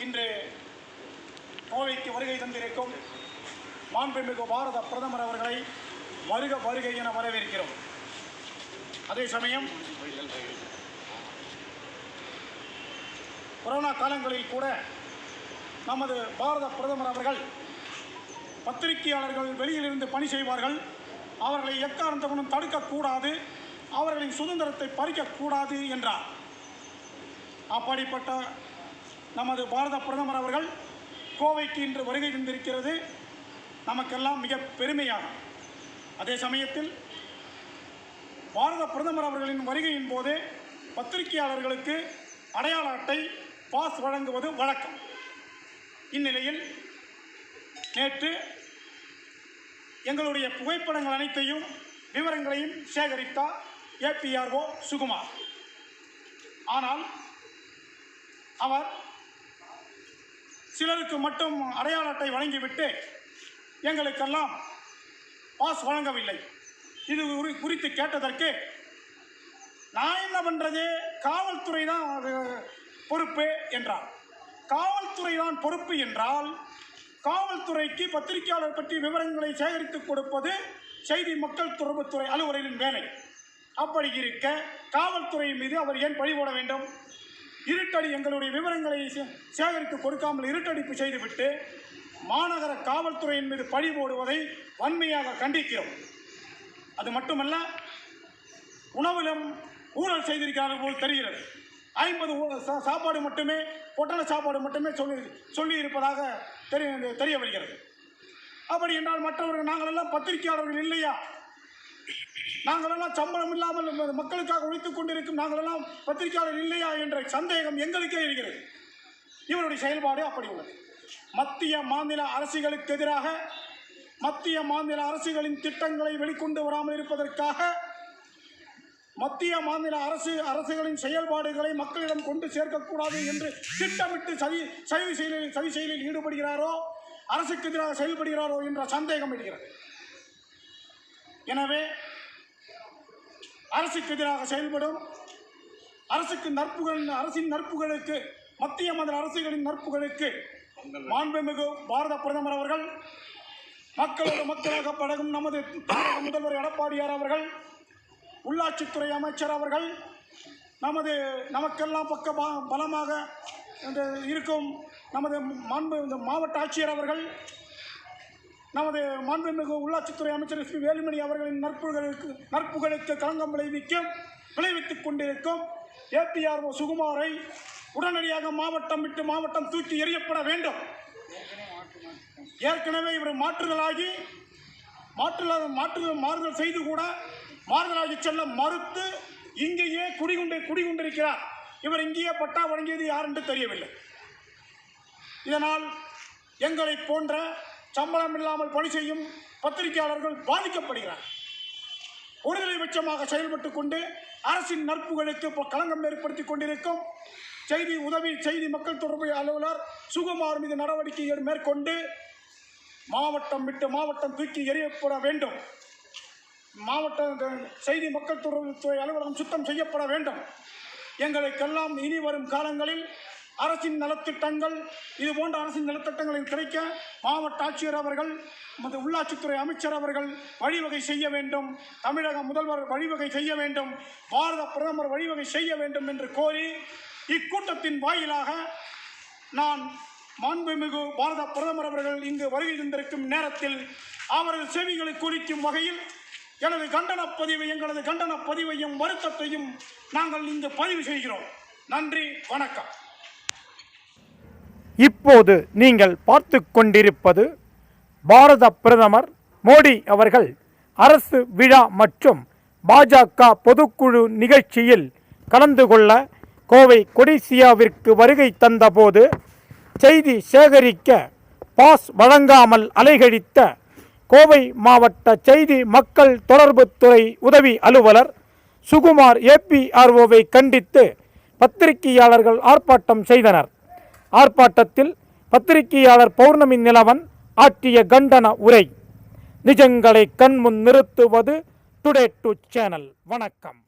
இன்று கோவைக்கு வருகை தந்திருக்கும் மாண்புமிகு பாரத பிரதமர் அவர்களை வருக வருகை என வரவேற்கிறோம். அதே சமயம் கொரோனா காலங்களில் கூட நமது பாரத பிரதமர் அவர்கள் பத்திரிகையாளர்கள் வெளியிலிருந்து பணி செய்வார்கள், அவர்களை எக்காரணத்துடனும் தடுக்கக்கூடாது, அவர்களின் சுதந்திரத்தை பறிக்கக்கூடாது என்றார். அப்படிப்பட்ட நமது பாரத பிரதமர் அவர்கள் கோவைக்கு இன்று வருகை தந்திருக்கிறது நமக்கெல்லாம் மிக பெருமையாகும். அதே சமயத்தில் பாரத பிரதமர் அவர்களின் வருகையின் போது பத்திரிகையாளர்களுக்கு அடையாள அட்டை பாஸ் வழங்குவது வழக்கம். இந்நிலையில் நேற்று எங்களுடைய புகைப்படங்கள் அனைத்தையும் விவரங்களையும் சேகரித்தார் ஏபிஆர்ஓ சுகுமார். ஆனால் அவர் சிலருக்கு மட்டும் அடையாள அட்டை வழங்கிவிட்டு எங்களுக்கெல்லாம் பாஸ் வழங்கவில்லை. இது குறித்து கேட்டதற்கு நான் என்ன பண்ணுறது, காவல்துறை தான் பொறுப்பு என்றார். காவல்துறை தான் பொறுப்பு என்றால் காவல்துறைக்கு பத்திரிகையாளர் பற்றி விவரங்களை சேகரித்து கொடுப்பது செய்தி மக்கள் தொடர்புத்துறை அலுவலரின் வேலை. அப்படி இருக்க காவல்துறை மீது அவர் ஏன் பழிபோட வேண்டும்? இருட்டடி எங்களுடைய விவரங்களை சேகரித்து கொடுக்காமல் இருட்டடிப்பு செய்துவிட்டு மாநகர காவல்துறையின் மீது பழி போடுவதை வன்மையாக கண்டிக்கிறோம். அது மட்டுமல்ல, உணவிலும் ஊழல் செய்திருக்கிறார்கள் போல் தெரிகிறது. 50 சாப்பாடு மட்டுமே, பொட்டல சாப்பாடு மட்டுமே சொல்லி இருப்பதாக தெரிய வருகிறது. அப்படி என்றால் மற்றவர்கள் நாங்களெல்லாம் பத்திரிகையாளர்கள் இல்லையா? நாங்களெல்லாம் சம்பளம் இல்லாமல் மக்களுக்காக உழைத்துக் கொண்டிருக்கும் நாங்களெல்லாம் பத்திரிகையாளர் இல்லையா என்ற சந்தேகம் எங்களுக்கே இருக்கிறது. இவருடைய செயல்பாடு அப்படி உள்ளது. மத்திய மாநில அரசுகளுக்கு எதிராக மத்திய மாநில அரசுகளின் திட்டங்களை வெளிக்கொண்டு வராமல் இருப்பதற்காக மத்திய மாநில அரசுகளின் செயல்பாடுகளை மக்களிடம் கொண்டு சேர்க்கக்கூடாது என்று திட்டமிட்டு சதி செயலில் ஈடுபடுகிறாரோ, அரசுக்கு எதிராக செயல்படுகிறாரோ என்ற சந்தேகம் இருக்கிறது. எனவே அரசுக்கு எதிராக செயல்படும் அரசின் நற்புகளுக்கு, மத்திய மாநில அரசுகளின் நற்புகளுக்கு மாண்புமிகு பாரத பிரதமர் அவர்கள், மக்களோடு மக்களாக பழகும் நமது முதல்வர் எடப்பாடியார் அவர்கள், உள்ளாட்சித்துறை அமைச்சர் அவர்கள், நமக்கெல்லாம் பக்க பலமாக இருக்கும் நமது மாவட்ட ஆட்சியர் அவர்கள், நமது மாண்புமிகு உள்ளாட்சித்துறை அமைச்சர் எஸ் பி வேலுமணி அவர்களின் நற்புகளுக்கு களங்கம் விளைவித்துக் கொண்டிருக்கும் ஏபிஆர்ஓ சுகுமாரை உடனடியாக மாவட்டம் விட்டு மாவட்டம் தூக்கி எறியப்பட வேண்டும். ஏற்கனவே இவர் மாறுதல் செய்து கூட மாறுதலாகி செல்ல மறுத்து இங்கேயே குடிகொண்டிருக்கிறார். இவர் இங்கேயே பட்டா வழங்கியது யார் என்று தெரியவில்லை. இதனால் எங்களை போன்ற சம்பளம் இல்லாமல் பணி செய்யும் பத்திரிகையாளர்கள் பாதிக்கப்படுகிறார். ஒருதலை பட்சமாக செயல்பட்டு கொண்டு அரசின் நற்புகளுக்கு களங்கம் ஏற்படுத்திக் கொண்டிருக்கும் செய்தி மக்கள் தொடர்பு அலுவலர் சுகுமார் மீது நடவடிக்கை மேற்கொண்டு மாவட்டம் விட்டு மாவட்டம் தூக்கி எறியப்பட வேண்டும். மாவட்ட செய்தி மக்கள் தொடர்புத்துறை அலுவலகம் சுத்தம் செய்யப்பட வேண்டும். எங்களுக்கெல்லாம் இனி வரும் காலங்களில் அரசின் நலத்திட்டங்கள், இதுபோன்ற அரசின் நலத்திட்டங்களை கிடைக்க மாவட்ட ஆட்சியர் அவர்கள், நமது உள்ளாட்சித்துறை அமைச்சர் அவர்கள் வழிவகை செய்ய வேண்டும். தமிழக முதல்வர் வழிவகை செய்ய வேண்டும். பாரத பிரதமர் வழிவகை செய்ய வேண்டும் என்று கோரி இக்கூட்டத்தின் வாயிலாக நான் மாண்புமிகு பாரத பிரதமர் அவர்கள் இங்கு வருகை தந்திருக்கும் நேரத்தில் அவரது செவிகளை குறிக்கும் வகையில் எங்களது கண்டன பதிவையும் வருத்தத்தையும் நாங்கள் இங்கு பதிவு செய்கிறோம். நன்றி, வணக்கம். இப்போது நீங்கள் பார்த்து கொண்டிருப்பது பாரத பிரதமர் மோடி அவர்கள் அரசு விழா மற்றும் பாஜக பொதுக்குழு நிகழ்ச்சியில் கலந்து கொள்ள கோவை கொடிசியாவிற்கு வருகை தந்தபோது செய்தி சேகரிக்க பாஸ் வழங்காமல் அலைகழித்த கோவை மாவட்ட செய்தி மக்கள் தொடர்புத்துறை உதவி அலுவலர் சுகுமார் ஏபிஆர்ஓவை கண்டித்து பத்திரிகையாளர்கள் ஆர்ப்பாட்டம் செய்தனர். ஆர்ப்பாட்டத்தில் பத்திரிகையாளர் பௌர்ணமி நிலவன் ஆற்றிய கண்டன உரை. நிஜங்களை கண்முன் நிறுத்துவது டுடே 2 சேனல். வணக்கம்.